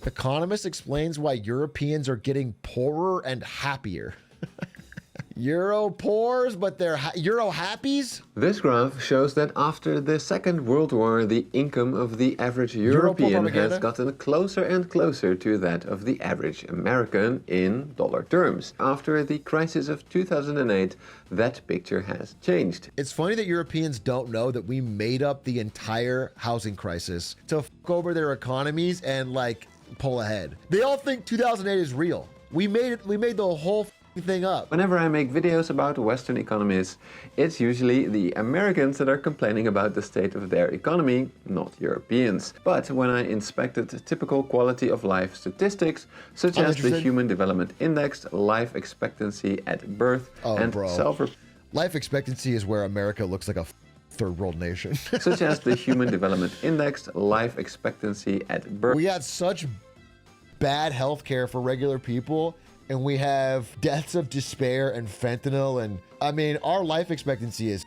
Economist explains why Europeans are getting poorer and happier. Euro poors, but they're Euro happies? This graph shows that after the Second World War, the income of the average European has gotten closer and closer to that of the average American in dollar terms. After the crisis of 2008, that picture has changed. It's funny that Europeans don't know that we made up the entire housing crisis to fuck over their economies and like pull ahead. They all think 2008 is real. We made the whole thing up. Whenever I make videos about Western economies, it's usually the Americans that are complaining about the state of their economy, not Europeans. But when I inspected typical quality of life statistics, such as the Human Development Index, life expectancy at birth, and life expectancy is where America looks like a third world nation. Such as the Human Development Index, life expectancy at birth. We had such bad health care for regular people, and we have deaths of despair and fentanyl, and I mean, our life expectancy is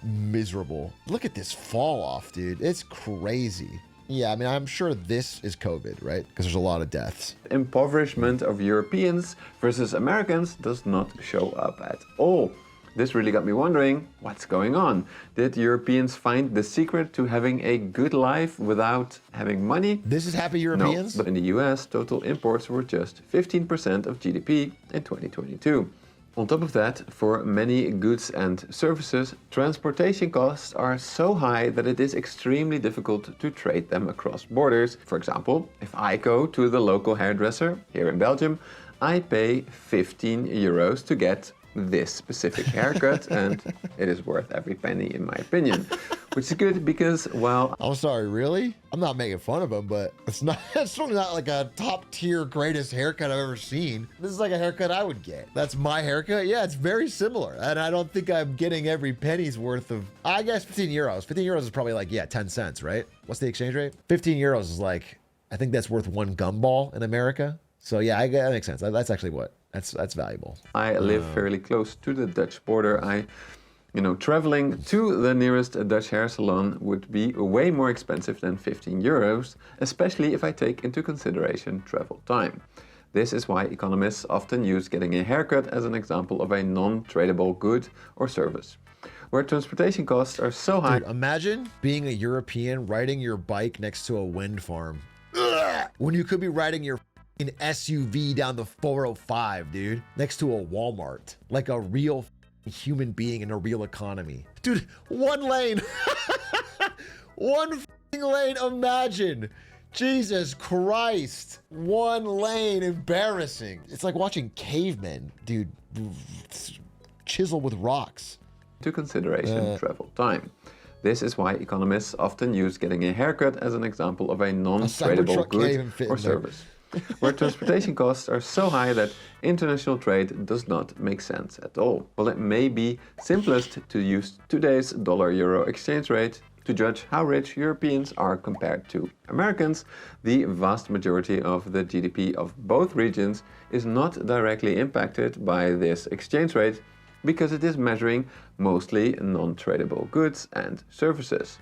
miserable. Look at this fall off, dude. It's crazy. Yeah, I mean, I'm sure this is COVID, right? Because there's a lot of deaths. Impoverishment of Europeans versus Americans does not show up at all. This really got me wondering, what's going on? Did Europeans find the secret to having a good life without having money? This is happy Europeans? No, but in the US, total imports were just 15% of GDP in 2022. On top of that, for many goods and services, transportation costs are so high that it is extremely difficult to trade them across borders. For example, if I go to the local hairdresser here in Belgium, I pay 15 euros to get this specific haircut, and it is worth every penny in my opinion, which is good because, well, I'm sorry, really? I'm not making fun of him, but it's certainly not like a top tier greatest haircut I've ever seen. This is like a haircut I would get. That's my haircut. Yeah, it's very similar, and I don't think I'm getting every penny's worth of, I guess 15 euros. 15 euros is probably like, yeah, 10 cents, right? What's the exchange rate? 15 euros is like, I think that's worth one gumball in America. So yeah, that makes sense. That's actually what, that's valuable. I live fairly close to the Dutch border. Traveling to the nearest Dutch hair salon would be way more expensive than 15 euros, especially if I take into consideration travel time. This is why economists often use getting a haircut as an example of a non-tradable good or service. Where transportation costs are so high. Dude, imagine being a European riding your bike next to a wind farm. Ugh! When you could be riding your SUV down the 405, dude, next to a Walmart, like a real human being in a real economy. Dude, one lane. One lane, imagine. Jesus Christ. One lane, embarrassing. It's like watching cavemen, dude, chisel with rocks. To consideration travel time. This is why economists often use getting a haircut as an example of a non-tradable good or service. Where transportation costs are so high that international trade does not make sense at all. While it may be simplest to use today's dollar-euro exchange rate to judge how rich Europeans are compared to Americans, the vast majority of the GDP of both regions is not directly impacted by this exchange rate because it is measuring mostly non-tradable goods and services.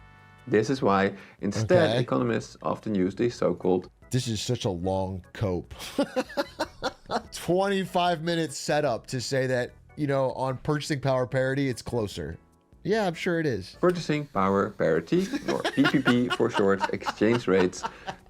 This is why instead economists often use the so-called This is such a long cope. 25-minute setup to say that, on purchasing power parity, it's closer. Yeah, I'm sure it is. Purchasing power parity, or PPP for short, exchange rates,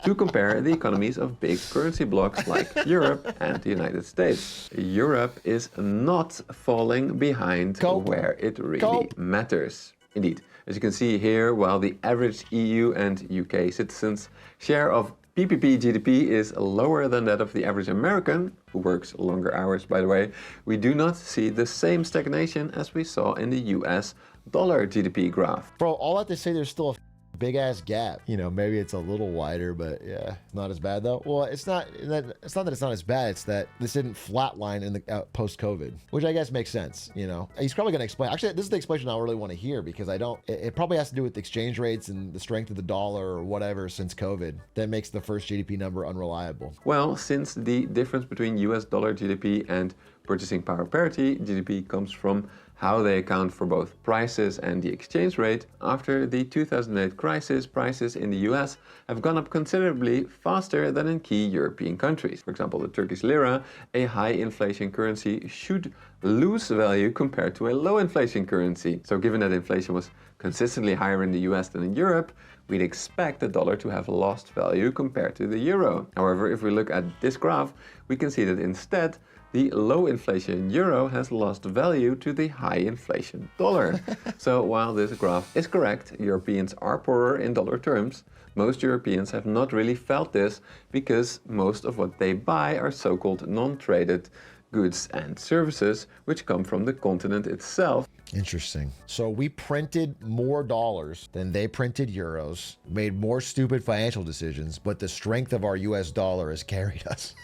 to compare the economies of big currency blocks like Europe and the United States. Europe is not falling behind where it really matters. Indeed, as you can see here, while the average EU and UK citizens' share of PPP GDP is lower than that of the average American, who works longer hours by the way, we do not see the same stagnation as we saw in the US dollar GDP graph. Bro, all that to say there's still a big ass gap. Maybe it's a little wider, but yeah, not as bad though. Well, it's not that it's not as bad. It's that this didn't flatline in the post-COVID, which I guess makes sense. He's probably going to explain. Actually, this is the explanation I really want to hear because it probably has to do with the exchange rates and the strength of the dollar or whatever since COVID that makes the first GDP number unreliable. Well, since the difference between US dollar GDP and purchasing power parity GDP comes from how they account for both prices and the exchange rate, after the 2008 crisis, prices in the US have gone up considerably faster than in key European countries. For example, the Turkish lira, a high inflation currency, should lose value compared to a low inflation currency. So given that inflation was consistently higher in the US than in Europe, we'd expect the dollar to have lost value compared to the euro. However, if we look at this graph, we can see that instead, the low inflation euro has lost value to the high inflation dollar. So while this graph is correct, Europeans are poorer in dollar terms, most Europeans have not really felt this because most of what they buy are so-called non-traded goods and services, which come from the continent itself. Interesting. So we printed more dollars than they printed euros, made more stupid financial decisions, but the strength of our US dollar has carried us.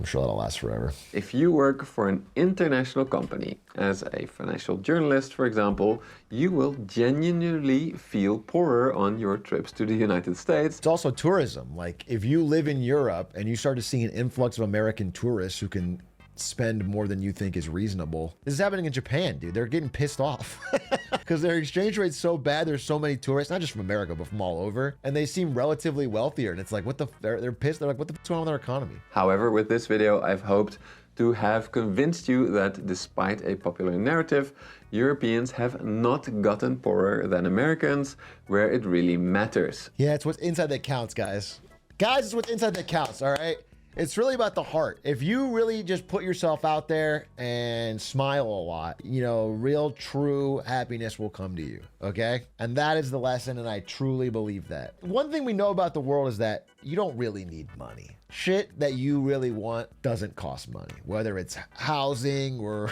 I'm sure that'll last forever. If you work for an international company, as a financial journalist, for example, you will genuinely feel poorer on your trips to the United States. It's also tourism. Like, if you live in Europe and you start to see an influx of American tourists who can spend more than you think is reasonable. This is happening in Japan, dude. They're getting pissed off because their exchange rate's so bad. There's so many tourists, not just from America, but from all over. And they seem relatively wealthier. And it's like, what the, they're pissed. They're like, what the fuck's going on with our economy? However, with this video, I've hoped to have convinced you that despite a popular narrative, Europeans have not gotten poorer than Americans, where it really matters. Yeah, it's what's inside that counts, guys. Guys, it's what's inside that counts, all right? It's really about the heart. If you really just put yourself out there and smile a lot, you know, real true happiness will come to you, okay? And that is the lesson, and I truly believe that. One thing we know about the world is that you don't really need money. Shit that you really want doesn't cost money, whether it's housing or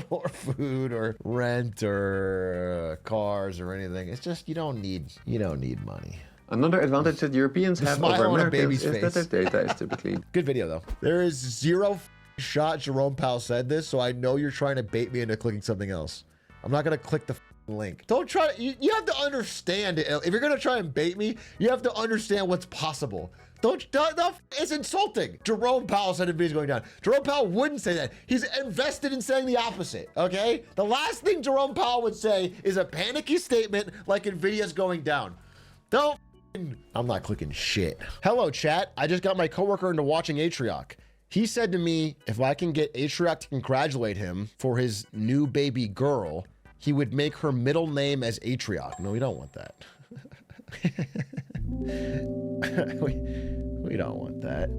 or food or rent or cars or anything. It's just you don't need money. Another advantage that Europeans have over Americans is that their data is typically... Good video, though. There is zero shot Jerome Powell said this, so I know you're trying to bait me into clicking something else. I'm not going to click the link. Don't try. You have to understand it. If you're going to try and bait me, you have to understand what's possible. It's insulting. Jerome Powell said Nvidia's going down. Jerome Powell wouldn't say that. He's invested in saying the opposite, okay? The last thing Jerome Powell would say is a panicky statement like Nvidia's going down. I'm not clicking shit. Hello, chat. I just got my coworker into watching Atrioc. He said to me, if I can get Atrioc to congratulate him for his new baby girl, he would make her middle name as Atrioc. No, we don't want that. we don't want that.